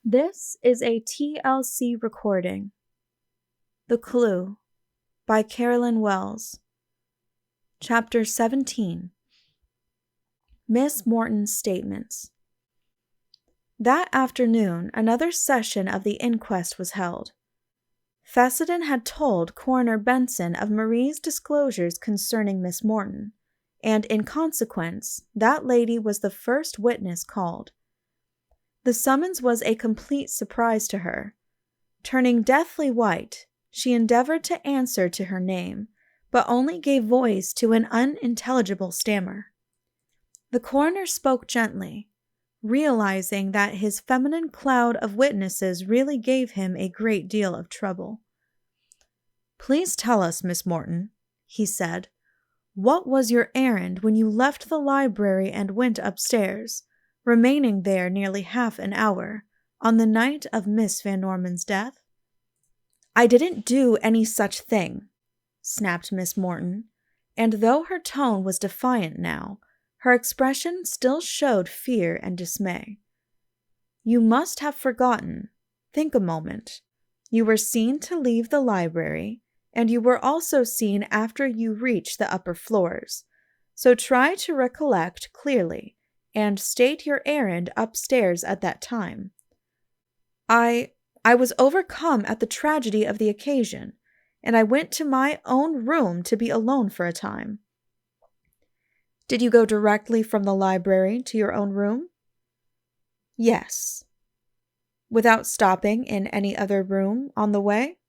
This is a TLC recording. The Clue by Carolyn Wells. Chapter 17. Miss Morton's Statements. That afternoon, another session of the inquest was held. Fessenden had told Coroner Benson of Marie's disclosures concerning Miss Morton, and in consequence, that lady was the first witness called. The summons was a complete surprise to her. Turning deathly white, she endeavored to answer to her name, but only gave voice to an unintelligible stammer. The coroner spoke gently, realizing that his feminine cloud of witnesses really gave him a great deal of trouble. "Please tell us, Miss Morton," he said, "what was your errand when you left the library and went upstairs, remaining there nearly half an hour, on the night of Miss Van Norman's death?" "I didn't do any such thing," snapped Miss Morton, and though her tone was defiant now, her expression still showed fear and dismay. "You must have forgotten. Think a moment. You were seen to leave the library, and you were also seen after you reached the upper floors, so try to recollect clearly and state your errand upstairs at that time." I was overcome at the tragedy of the occasion, and I went to my own room to be alone for a time." "Did you go directly from the library to your own room?" "Yes." "Without stopping in any other room on the way?"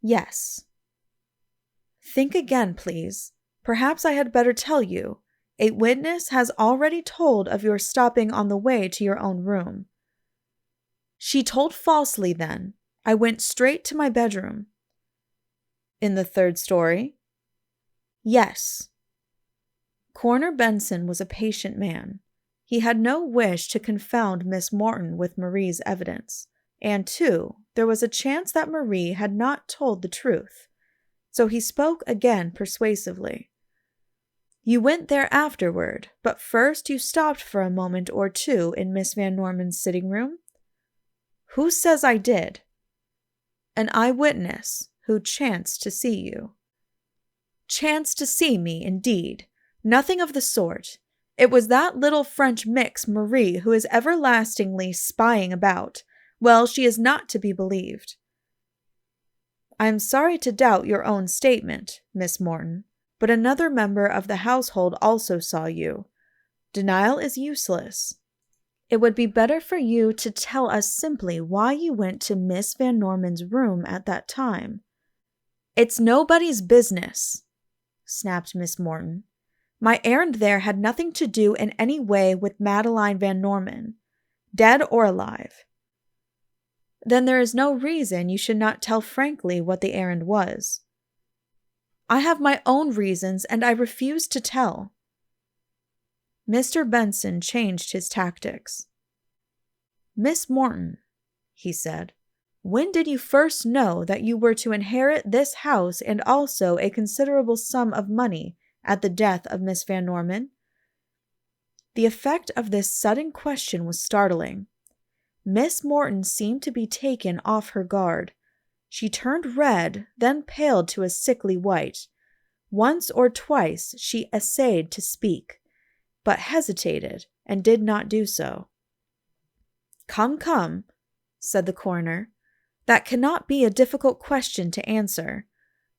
"Yes." "Think again, please. Perhaps I had better tell you. A witness has already told of your stopping on the way to your own room." "She told falsely, then. I went straight to my bedroom." "In the third story?" "Yes." Coroner Benson was a patient man. He had no wish to confound Miss Morton with Marie's evidence, and, too, there was a chance that Marie had not told the truth, so he spoke again persuasively. "You went there afterward, but first you stopped for a moment or two in Miss Van Norman's sitting room?" "Who says I did?" "An eyewitness who chanced to see you." "Chanced to see me, indeed. Nothing of the sort. It was that little French mix, Marie, who is everlastingly spying about. Well, she is not to be believed." "I am sorry to doubt your own statement, Miss Morton, but another member of the household also saw you. Denial is useless. It would be better for you to tell us simply why you went to Miss Van Norman's room at that time." "It's nobody's business," snapped Miss Morton. "My errand there had nothing to do in any way with Madeline Van Norman, dead or alive." "Then there is no reason you should not tell frankly what the errand was." "I have my own reasons, and I refuse to tell." Mr. Benson changed his tactics. "Miss Morton," he said, "when did you first know that you were to inherit this house and also a considerable sum of money at the death of Miss Van Norman?" The effect of this sudden question was startling. Miss Morton seemed to be taken off her guard. She turned red, then paled to a sickly white. Once or twice she essayed to speak, but hesitated and did not do so. Come," said the coroner. "That cannot be a difficult question to answer.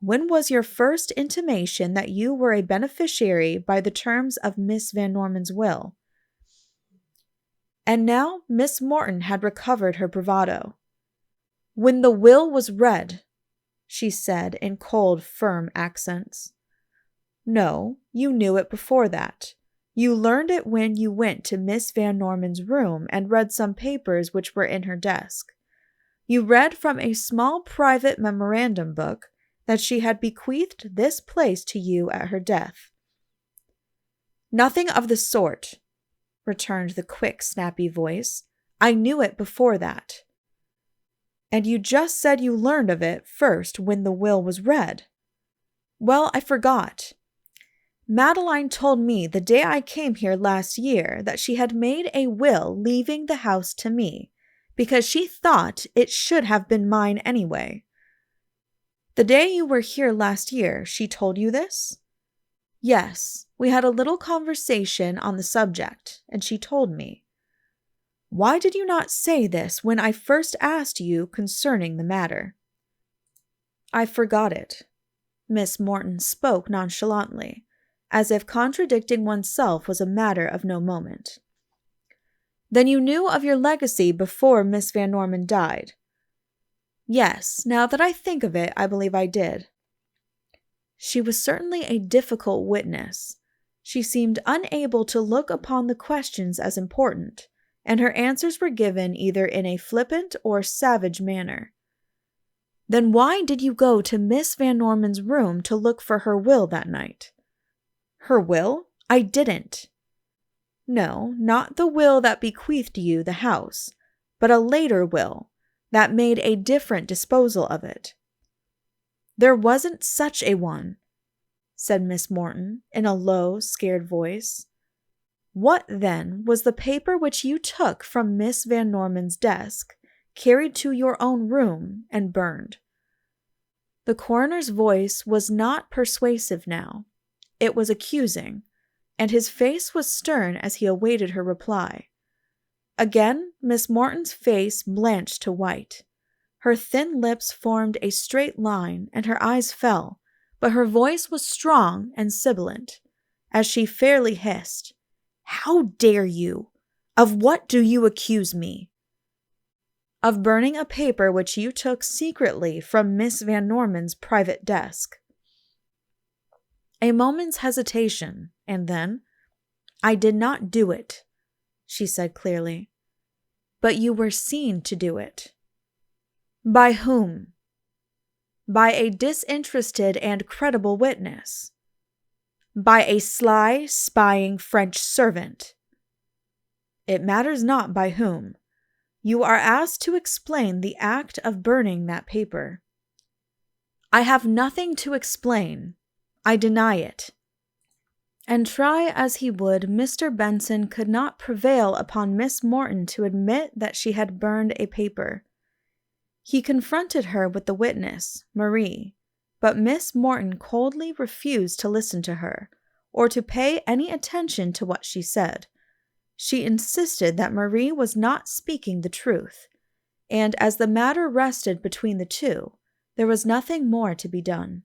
When was your first intimation that you were a beneficiary by the terms of Miss Van Norman's will?" And now Miss Morton had recovered her bravado. "When the will was read," she said in cold, firm accents. "No, you knew it before that. You learned it when you went to Miss Van Norman's room and read some papers which were in her desk. You read from a small private memorandum book that she had bequeathed this place to you at her death." "Nothing of the sort," returned the quick, snappy voice. "I knew it before that." "And you just said you learned of it first when the will was read." "Well, I forgot. Madeline told me the day I came here last year that she had made a will leaving the house to me, because she thought it should have been mine anyway. The day you were here last year, she told you this? Yes, we had a little conversation on the subject, and she told me. Why did you not say this when I first asked you concerning the matter? I forgot it. Miss Morton spoke nonchalantly, as if contradicting oneself was a matter of no moment. Then you knew of your legacy before Miss Van Norman died? Yes, now that I think of it, I believe I did. She was certainly a difficult witness. She seemed unable to look upon the questions as important, and her answers were given either in a flippant or savage manner. Then why did you go to Miss Van Norman's room to look for her will that night? Her will? I didn't. No, not the will that bequeathed you the house, but a later will that made a different disposal of it. There wasn't such a one, said Miss Morton in a low, scared voice. What, then, was the paper which you took from Miss Van Norman's desk, carried to your own room, and burned? The coroner's voice was not persuasive now. It was accusing, and his face was stern as he awaited her reply. Again, Miss Morton's face blanched to white. Her thin lips formed a straight line, and her eyes fell, but her voice was strong and sibilant, as she fairly hissed, How dare you? Of what do you accuse me? Of burning a paper which you took secretly from Miss Van Norman's private desk. A moment's hesitation, and then, I did not do it, she said clearly. But you were seen to do it. By whom? By a disinterested and credible witness. By a sly, spying French servant. It matters not by whom. You are asked to explain the act of burning that paper. I have nothing to explain. I deny it. And try as he would, Mr. Benson could not prevail upon Miss Morton to admit that she had burned a paper. He confronted her with the witness, Marie, but Miss Morton coldly refused to listen to her, or to pay any attention to what she said. She insisted that Marie was not speaking the truth, and as the matter rested between the two, there was nothing more to be done.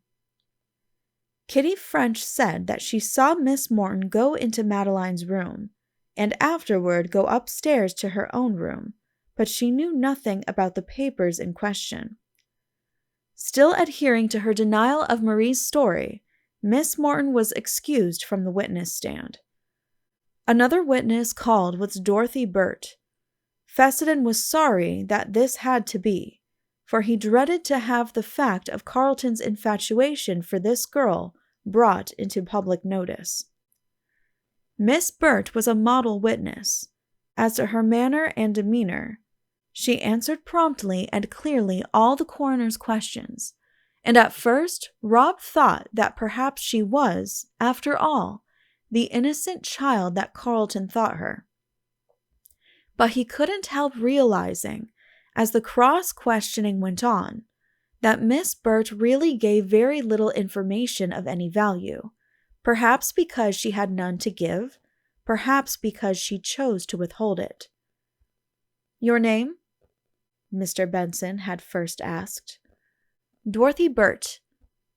Kitty French said that she saw Miss Morton go into Madeline's room, and afterward go upstairs to her own room, but she knew nothing about the papers in question. Still adhering to her denial of Marie's story, Miss Morton was excused from the witness stand. Another witness called was Dorothy Burt. Fessenden was sorry that this had to be, for he dreaded to have the fact of Carleton's infatuation for this girl brought into public notice. Miss Burt was a model witness. As to her manner and demeanor, she answered promptly and clearly all the coroner's questions, and at first Rob thought that perhaps she was, after all, the innocent child that Carleton thought her. But he couldn't help realizing, as the cross-questioning went on, that Miss Burt really gave very little information of any value, perhaps because she had none to give, perhaps because she chose to withhold it. Your name? Mr. Benson had first asked. Dorothy Burt,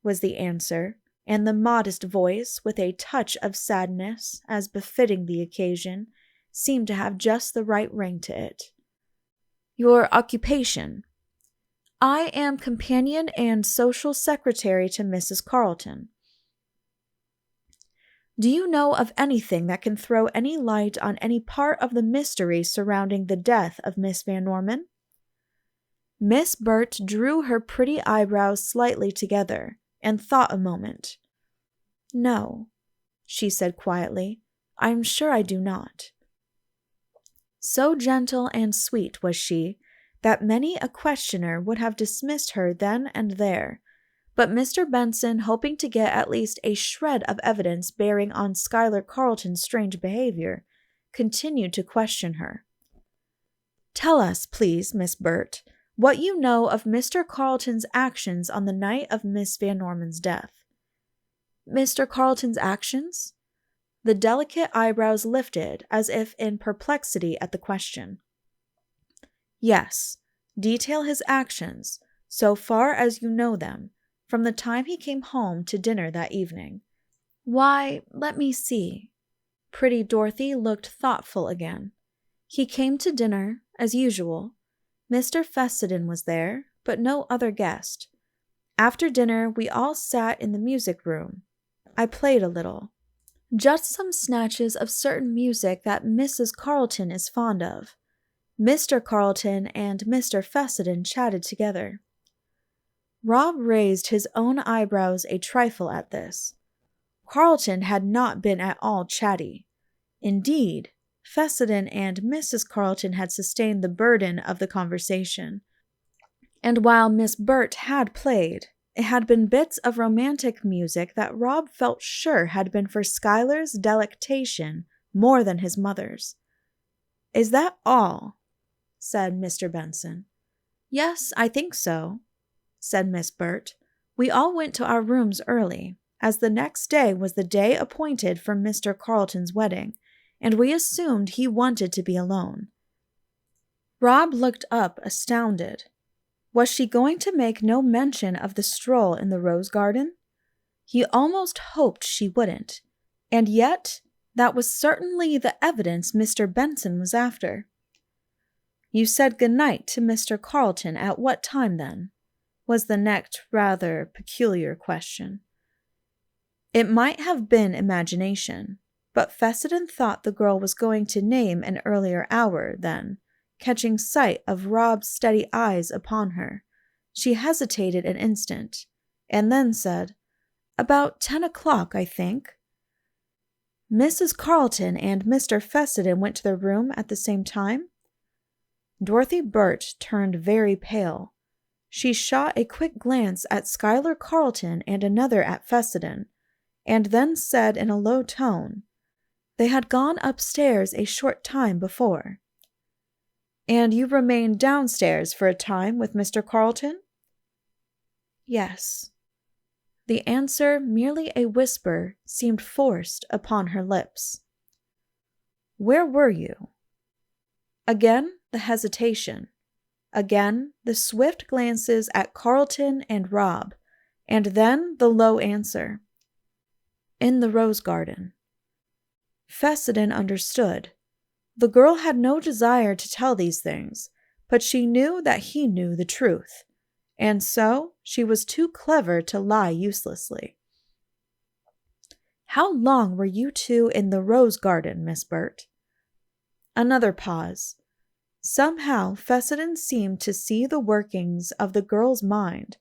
was the answer, and the modest voice, with a touch of sadness, as befitting the occasion, seemed to have just the right ring to it. Your occupation? I am companion and social secretary to Mrs. Carleton. Do you know of anything that can throw any light on any part of the mystery surrounding the death of Miss Van Norman? Miss Burt drew her pretty eyebrows slightly together, and thought a moment. No, she said quietly, I am sure I do not. So gentle and sweet was she, that many a questioner would have dismissed her then and there, but Mr. Benson, hoping to get at least a shred of evidence bearing on Schuyler Carleton's strange behavior, continued to question her. Tell us, please, Miss Burt, what you know of Mr. Carleton's actions on the night of Miss Van Norman's death." "Mr. Carleton's actions?" The delicate eyebrows lifted as if in perplexity at the question. "Yes, detail his actions, so far as you know them, from the time he came home to dinner that evening." "Why, let me see." Pretty Dorothy looked thoughtful again. "He came to dinner, as usual. Mr. Fessenden was there, but no other guest. After dinner, we all sat in the music room. I played a little. Just some snatches of certain music that Mrs. Carleton is fond of. Mr. Carleton and Mr. Fessenden chatted together." Rob raised his own eyebrows a trifle at this. Carleton had not been at all chatty. Indeed, Fessenden and Mrs. Carleton had sustained the burden of the conversation. And while Miss Burt had played, it had been bits of romantic music that Rob felt sure had been for Schuyler's delectation more than his mother's. "Is that all?" said Mr. Benson. "Yes, I think so," said Miss Burt. "We all went to our rooms early, as the next day was the day appointed for Mr. Carleton's wedding, and we assumed he wanted to be alone." Rob looked up astounded. Was she going to make no mention of the stroll in the rose garden? He almost hoped she wouldn't, and yet that was certainly the evidence Mr. Benson was after. "You said good night to Mr. Carleton at what time, then?" was the next rather peculiar question. It might have been imagination, but Fessenden thought the girl was going to name an earlier hour, then, catching sight of Rob's steady eyes upon her, she hesitated an instant, and then said, "About 10 o'clock, I think." "Mrs. Carleton and Mr. Fessenden went to their room at the same time?" Dorothy Burt turned very pale. She shot a quick glance at Schuyler Carleton and another at Fessenden, and then said in a low tone, "They had gone upstairs a short time before." "And you remained downstairs for a time with Mr. Carleton?" "Yes." The answer, merely a whisper, seemed forced upon her lips. "Where were you?" Again the hesitation. Again the swift glances at Carleton and Rob, and then the low answer. "In the rose garden." Fessenden understood. The girl had no desire to tell these things, but she knew that he knew the truth, and so she was too clever to lie uselessly. "How long were you two in the rose garden, Miss Burt?" Another pause. Somehow Fessenden seemed to see the workings of the girl's mind.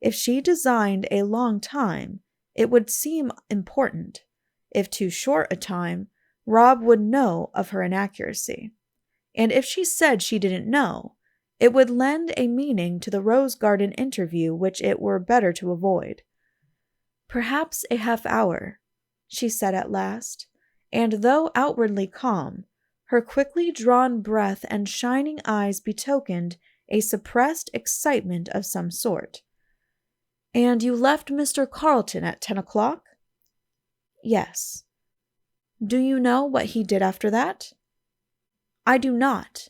If she designed a long time, it would seem important. If too short a time, Rob would know of her inaccuracy. And if she said she didn't know, it would lend a meaning to the rose garden interview which it were better to avoid. "Perhaps a half hour," she said at last, and though outwardly calm, her quickly drawn breath and shining eyes betokened a suppressed excitement of some sort. "And you left Mr. Carleton at 10 o'clock?" "Yes." "Do you know what he did after that?" "I do not."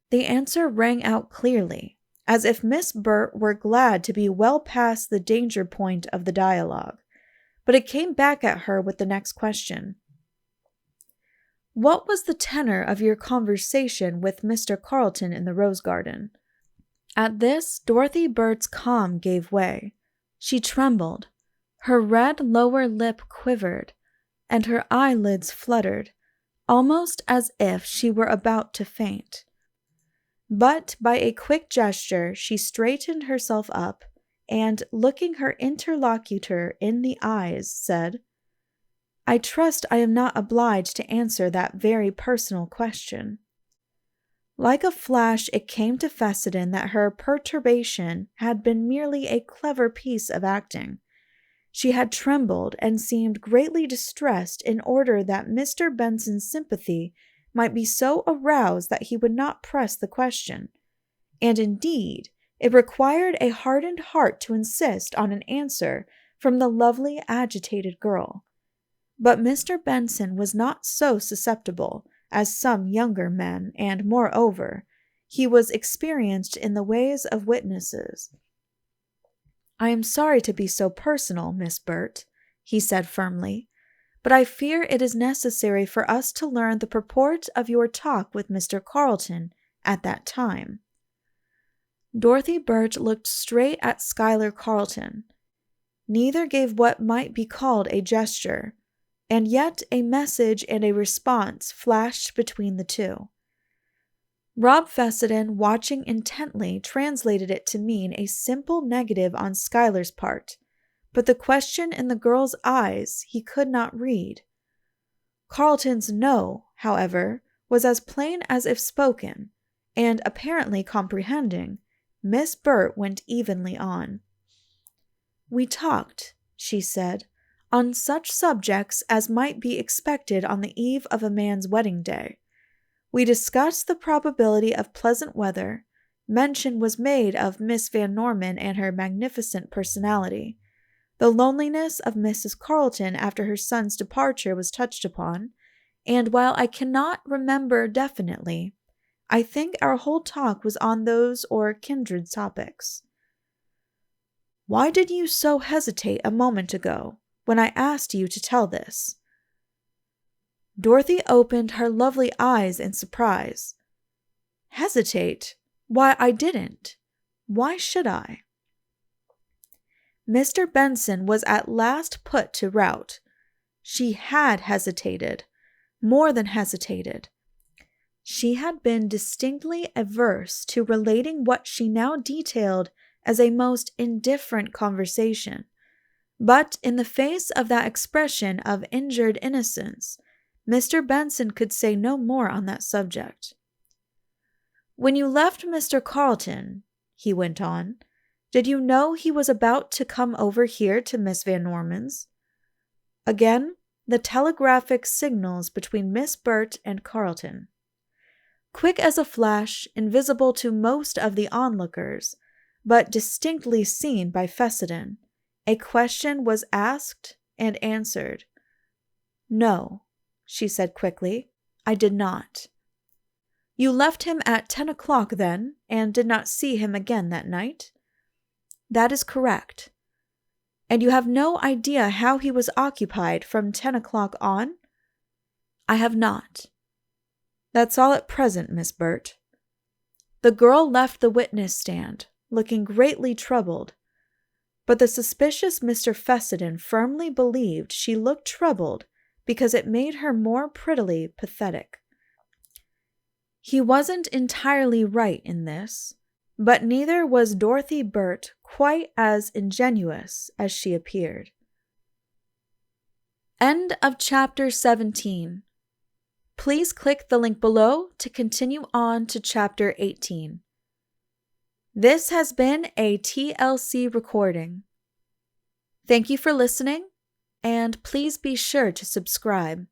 The answer rang out clearly, as if Miss Burt were glad to be well past the danger point of the dialogue, but it came back at her with the next question. "What was the tenor of your conversation with Mr. Carleton in the rose garden?" At this, Dorothy Burt's calm gave way. She trembled. Her red lower lip quivered, and her eyelids fluttered, almost as if she were about to faint. But by a quick gesture she straightened herself up, and, looking her interlocutor in the eyes, said, "I trust I am not obliged to answer that very personal question." Like a flash it came to Fessenden that her perturbation had been merely a clever piece of acting. She had trembled and seemed greatly distressed in order that Mr. Benson's sympathy might be so aroused that he would not press the question. And indeed, it required a hardened heart to insist on an answer from the lovely, agitated girl. But Mr. Benson was not so susceptible as some younger men, and moreover, he was experienced in the ways of witnesses. "I am sorry to be so personal, Miss Burt," he said firmly, "but I fear it is necessary for us to learn the purport of your talk with Mr. Carleton at that time." Dorothy Burt looked straight at Schuyler Carleton. Neither gave what might be called a gesture, and yet a message and a response flashed between the two. Rob Fessenden, watching intently, translated it to mean a simple negative on Schuyler's part, but the question in the girl's eyes he could not read. Carleton's no, however, was as plain as if spoken, and apparently comprehending, Miss Burt went evenly on. "We talked," she said, "on such subjects as might be expected on the eve of a man's wedding day. We discussed the probability of pleasant weather. Mention was made of Miss Van Norman and her magnificent personality. The loneliness of Mrs. Carleton after her son's departure was touched upon, and while I cannot remember definitely, I think our whole talk was on those or kindred topics." "Why did you so hesitate a moment ago, when I asked you to tell this?" Dorothy opened her lovely eyes in surprise. "Hesitate? Why, I didn't. Why should I?" Mr. Benson was at last put to rout. She had hesitated, more than hesitated. She had been distinctly averse to relating what she now detailed as a most indifferent conversation, but in the face of that expression of injured innocence, Mr. Benson could say no more on that subject. "When you left Mr. Carleton," he went on, "did you know he was about to come over here to Miss Van Norman's?" Again, the telegraphic signals between Miss Burt and Carleton. Quick as a flash, invisible to most of the onlookers, but distinctly seen by Fessenden, a question was asked and answered. "No," she said quickly, "I did not." "You left him at 10 o'clock then, and did not see him again that night?" "That is correct." "And you have no idea how he was occupied from 10 o'clock on?" "I have not." "That's all at present, Miss Burt." The girl left the witness stand, looking greatly troubled, but the suspicious Mr. Fessenden firmly believed she looked troubled because it made her more prettily pathetic. He wasn't entirely right in this, but neither was Dorothy Burt quite as ingenuous as she appeared. End of chapter 17. Please click the link below to continue on to chapter 18. This has been a TLC recording. Thank you for listening, and please be sure to subscribe.